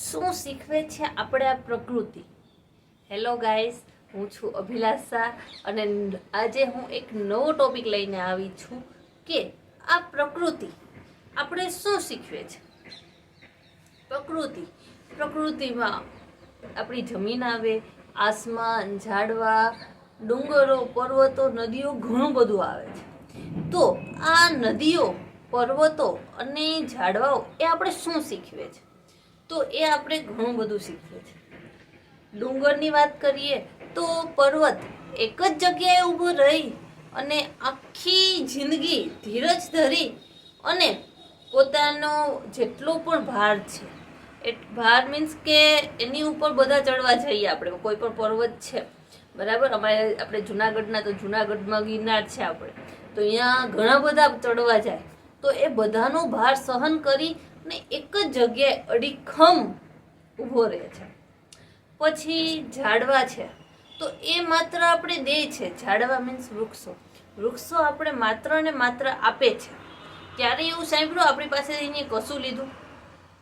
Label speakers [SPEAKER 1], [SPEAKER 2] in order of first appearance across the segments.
[SPEAKER 1] શું શીખવે છે આપણે આ પ્રકૃતિ? હેલો ગાઈસ, હું છું અભિલાષા અને આજે હું એક નવો ટોપિક લઈને આવી છું કે આ પ્રકૃતિ આપણે શું શીખવે છે. પ્રકૃતિમાં આપણી જમીન આવે, આસમાન, ઝાડવા, ડુંગરો, પર્વતો, નદીઓ ઘણું બધું આવે છે. તો આ નદીઓ, પર્વતો અને ઝાડવાઓ એ આપણે શું શીખવે છે? તો એ આપણે ઘણું બધું શીખવે છે. ડુંગરની વાત કરીએ તો પર્વત એક જ જગ્યાએ ઊભો રહી અને આખી જિંદગી ધીરજ ધરી અને પોતાનો જેટલો પણ ભાર છે, એ ભાર મીન્સ કે એની ઉપર બધા ચડવા જઈએ આપણે. કોઈ પણ પર્વત છે, બરાબર, આપણે જુનાગઢના તો જુનાગઢમાં ગિરનાર છે આપણે, તો અહીંયા ઘણા બધા ચડવા જાય. તો એ બધાનો ભાર સહન કરી ને એક જ જગ્યાએ અડીખમ ઊભો રહે છે. પછી ઝાડવા છે, તો એ માત્ર આપણે દે છે. ઝાડવા મીન્સ વૃક્ષો આપણે માત્ર ને માત્ર આપે છે. ક્યારે એવું સાંભળ્યું આપણી પાસે અહીંયા કશું લીધું?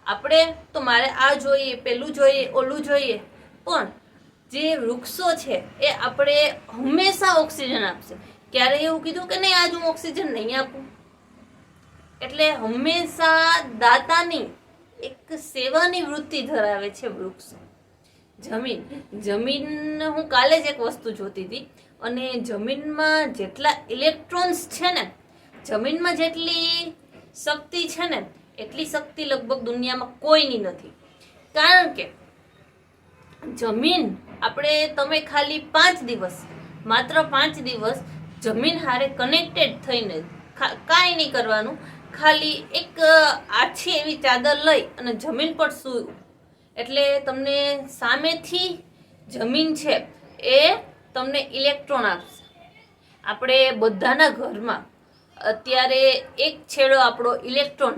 [SPEAKER 1] આપણે તો મારે આ જોઈએ, પેલું જોઈએ, ઓલું જોઈએ, પણ જે વૃક્ષો છે એ આપણે હંમેશા ઓક્સિજન આપશે. ક્યારે એવું કીધું કે નહીં આજ હું ઓક્સિજન નહીં આપું? એટલે હંમેશા દાતાની એક સેવાની વૃત્તિ ધરાવે છે વૃક્ષો. જમીન હું કાલે જ એક વસ્તુ જોતી હતી અને જમીનમાં જેટલા ઇલેક્ટ્રોન્સ છે ને, જમીનમાં જેટલી શક્તિ છે ને, એટલી શક્તિ લગભગ દુનિયામાં કોઈની નથી. કારણ કે જમીન તમે ખાલી 5 દિવસ, માત્ર 5 દિવસ જમીન હારે કનેક્ટેડ થઈને કાંઈ નહીં કરવાનું, ખાલી એક આછી એવી ચાદર લઈ અને જમીન પર સૂવું, એટલે તમને સામેથી જમીન છે એ તમને ઇલેક્ટ્રોન આપશે. આપણે બધાના ઘરમાં અત્યારે એક છેડો આપણો ઇલેક્ટ્રોન,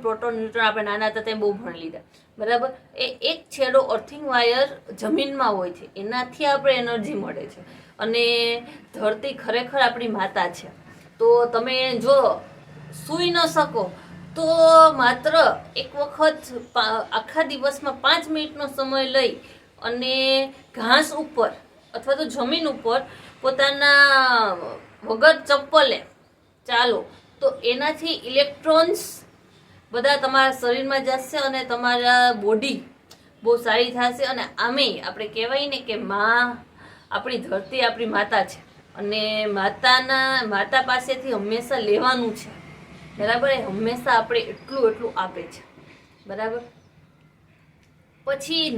[SPEAKER 1] પ્રોટોન, ન્યુટ્રોન આપણે નાના હતા ત્યાં બહુ ભણી લીધા, બરાબર. એ એક છેડો અર્થિંગ વાયર જમીનમાં હોય છે, એનાથી આપણે એનર્જી મળે છે. અને ધરતી ખરેખર આપણી માતા છે. તો તમે જો સૂઈ ન શકો તો માત્ર એક વખત આખા દિવસમાં 5 મિનિટનો સમય લઈ અને ઘાસ ઉપર અથવા તો જમીન ઉપર પોતાના વગર ચપ્પલે ચાલો, તો એનાથી ઇલેક્ટ્રોન્સ બધા તમારા શરીરમાં જશે અને તમારા બોડી બહુ સારી થશે. અને આમેય આપણે કહેવાય ને કે આપણી ધરતી આપણી માતા છે અને માતા પાસેથી હંમેશા લેવાનું છે, બરાબર. એ હંમેશા આપણે એટલું આપે છે, બરાબર. પછી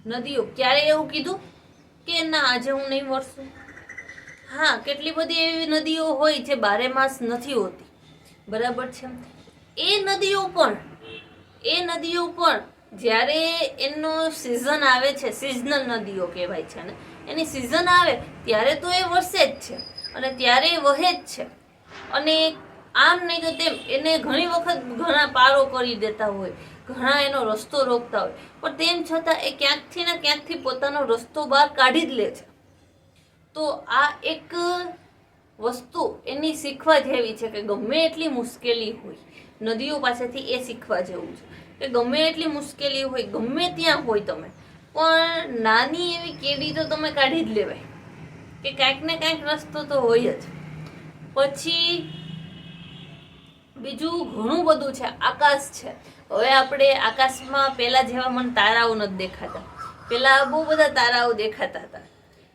[SPEAKER 1] નદીઓ ક્યારે એવું કીધું કે ના આજે હું નહીં વરસું? હા, કેટલી બધી એવી નદીઓ હોય જે 12 માસ નથી હોતી, બરાબર છે. એ નદીઓ પણ જ્યારે એનો સિઝન આવે છે, સિઝનલ નદીઓ કહેવાય છે ને, એની સિઝન આવે ત્યારે તો એ વરસે જ છે અને ત્યારે એ વહે જ છે. અને આમ નહીં તો તેમ એને ઘણી વખત ઘણા પારો કરી દેતા હોય, ઘણા એનો રસ્તો રોકતા હોય, પણ તેમ છતાં એ ક્યાંકથી ને ક્યાંકથી પોતાનો રસ્તો બહાર કાઢી જ લે છે. તો આ એક વસ્તુ એની શીખવા જેવી છે કે ગમે એટલી મુશ્કેલી હોય, નદીઓ પાસેથી એ શીખવા જેવું છે કે ગમે એટલી મુશ્કેલી હોય, ગમે ત્યાં હોય તમે, પણ નાની એવી કેડી તો તમે કાઢી જ લેવાય કે કાંઈક ને કાંઈક રસ્તો તો હોય જ. પછી બીજું ઘણું બધું છે. આકાશ છે. હવે આપણે આકાશમાં પહેલા જેવા મને તારાઓ નથી દેખાતા. પહેલા બહુ બધા તારાઓ દેખાતા હતા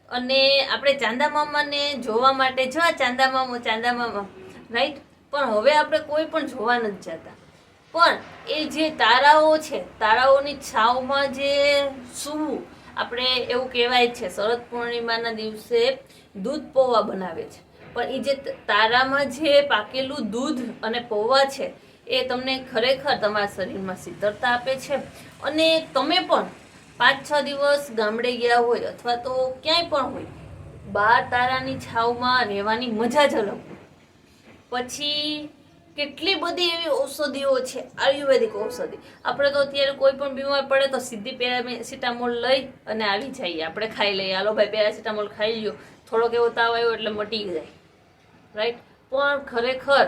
[SPEAKER 1] અને આપણે ચાંદા મામાને જોવા માટે ચાંદા મામા રાઈટ, પણ હવે આપણે કોઈ પણ જોવા નથી જતા. પણ એ જે તારાઓ છે, તારાઓની છાવમાં જે સૂવું, આપણે એવું કહેવાય છે શરદ પૂર્ણિમાના દિવસે દૂધ પૌવા બનાવે છે, પણ એ જે તારામાં જે પાકેલું દૂધ અને પૌવા છે એ તમને ખરેખર તમારા શરીરમાં શીતળતા આપે છે. અને તમે પણ 5-6 દિવસ ગામડે ગયા હોય અથવા તો ક્યાંય પણ હોય, 12 તારાની છાવમાં રહેવાની મજા જ અલગ. પછી કેટલી બધી એવી ઔષધિઓ છે, આયુર્વેદિક ઔષધિ. આપણે તો અત્યારે કોઈ પણ બીમાર પડે તો સીધી પેરાસિટામોલ લઈ અને આવી જઈએ, આપણે ખાઈ લઈએ, હાલો ભાઈ પેરાસિટામોલ ખાઈ લ્યો, થોડોક એવો તાવ આવ્યો એટલે મટી જાય, રાઈટ. પણ ખરેખર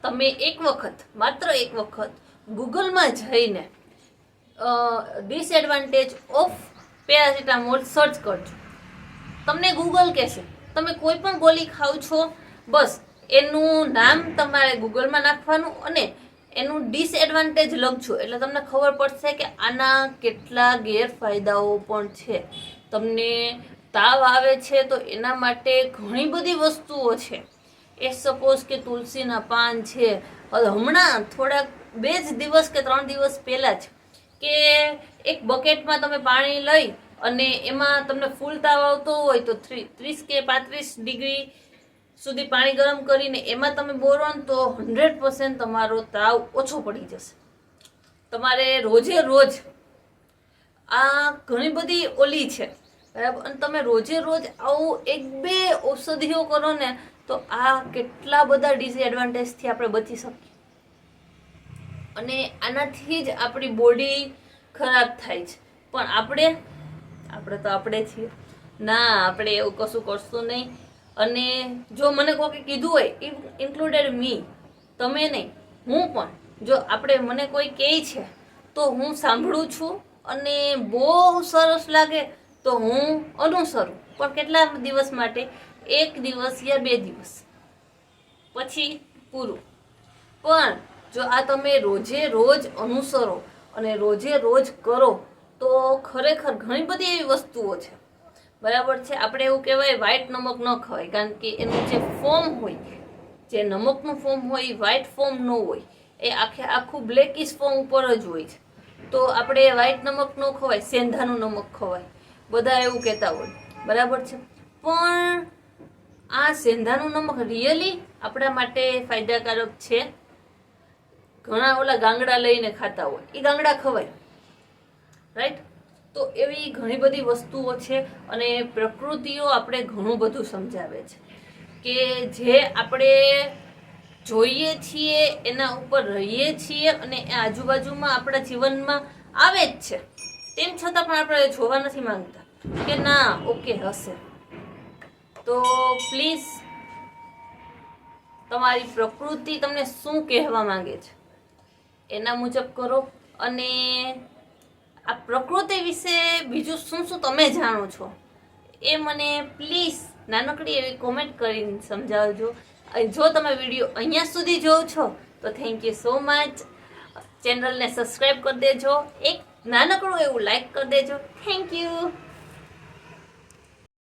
[SPEAKER 1] તમે માત્ર એક વખત ગૂગલમાં જઈને ડિસએડવાન્ટેજ ઓફ પેરાસિટામોલ સર્ચ કરજો. તમને ગૂગલ કહેશે તમે કોઈ પણ ગોળી ખાવ છો, બસ એનું નામ તમારે ગૂગલમાં નાખવાનું અને એનું ડિસએડવાન્ટેજ લખજો, એટલે તમને ખબર પડશે કે આના કેટલા ગેરફાયદાઓ પણ છે. તમને તાવ આવે છે તો એના માટે ઘણી બધી વસ્તુઓ છે. એ સપોઝ કે તુલસીના પાન છે. હમણાં થોડાક 2 દિવસ કે 3 દિવસ પહેલાં જ કે એક બકેટમાં તમે પાણી લઈ અને એમાં તમને ફૂલ તાવ આવતો હોય તો 30 કે 35 ડિગ્રી સુધી પાણી ગરમ કરીને એમાં તમે બોરો ને તો 100% તમારો તાવ ઓછો પડી જશે. તમારે રોજે રોજ આ ઘણી બધી ઓલી છે બરાબર, અને તમે રોજે રોજ આવું 1-2 ઔષધિઓ કરો ને તો આ કેટલા બધા ડિસએડવાન્ટેજથી આપણે બચી શકીએ. અને આનાથી જ આપણી બોડી ખરાબ થાય છે. પણ આપણે તો આપણે છીએ ના, આપણે એવું કશું કરશું નહીં. અને જો મને કોઈ કીધું હોય, ઇન્ક્લુડેડ મી, તમે નહીં, હું પણ, જો આપણે મને કોઈ કહે છે તો હું સાંભળું છું અને બહુ સરસ લાગે તો હું અનુસરું, પણ કેટલા દિવસ માટે? 1 દિવસ યા 2 દિવસ, પછી પૂરું. પણ જો આ તમે રોજે રોજ અનુસરો અને રોજે રોજ કરો તો ખરેખર ઘણી બધી એવી વસ્તુઓ છે બરાબર છે. આપણે એવું કહેવાય વ્હાઈટ નમક ન ખવાય, કારણ કે એનું જે ફોર્મ હોય, જે નમકનું ફોર્મ હોય એ વ્હાઈટ ફોર્મ ન હોય, એ આખું બ્લેકિશ ફોર્મ ઉપર જ હોય છે. તો આપણે વ્હાઈટ નમક ન ખવાય, સેંધાનું નમક ખવાય, બધા એવું કહેતા હોય બરાબર છે. પણ આ સેંધાનું નમક રિયલી આપણા માટે ફાયદાકારક છે? ઘણા ઓલા ગાંગડા લઈને ખાતા હોય, એ ગાંગડા ખવાય, રાઈટ? તો એવી ઘણી બધી વસ્તુઓ છે. અને પ્રકૃતિઓ આપણે ઘણું બધું સમજાવે છે કે જે આપણે જોઈએ છીએ એના ઉપર રહીએ છીએ અને એ આજુબાજુમાં આપણા જીવનમાં આવે જ છે, તેમ છતાં પણ આપણે જોવા નથી માંગતા કે ના ઓકે હશે. તો પ્લીઝ તમારી પ્રકૃતિ તમને શું કહેવા માંગે છે એના મુજબ કરો. અને આ પ્રકૃતિ વિશે બીજું શું શું તમે જાણો છો એ મને પ્લીઝ નાનકડી એવી કોમેન્ટ કરીને સમજાવજો. જો તમે વિડીયો અહીંયા સુધી જોવો છો તો થેન્ક યુ સો મચ. ચેનલને સબસ્ક્રાઈબ કરી દેજો, એક નાનકડું એવું લાઈક કરી દેજો. Thank you.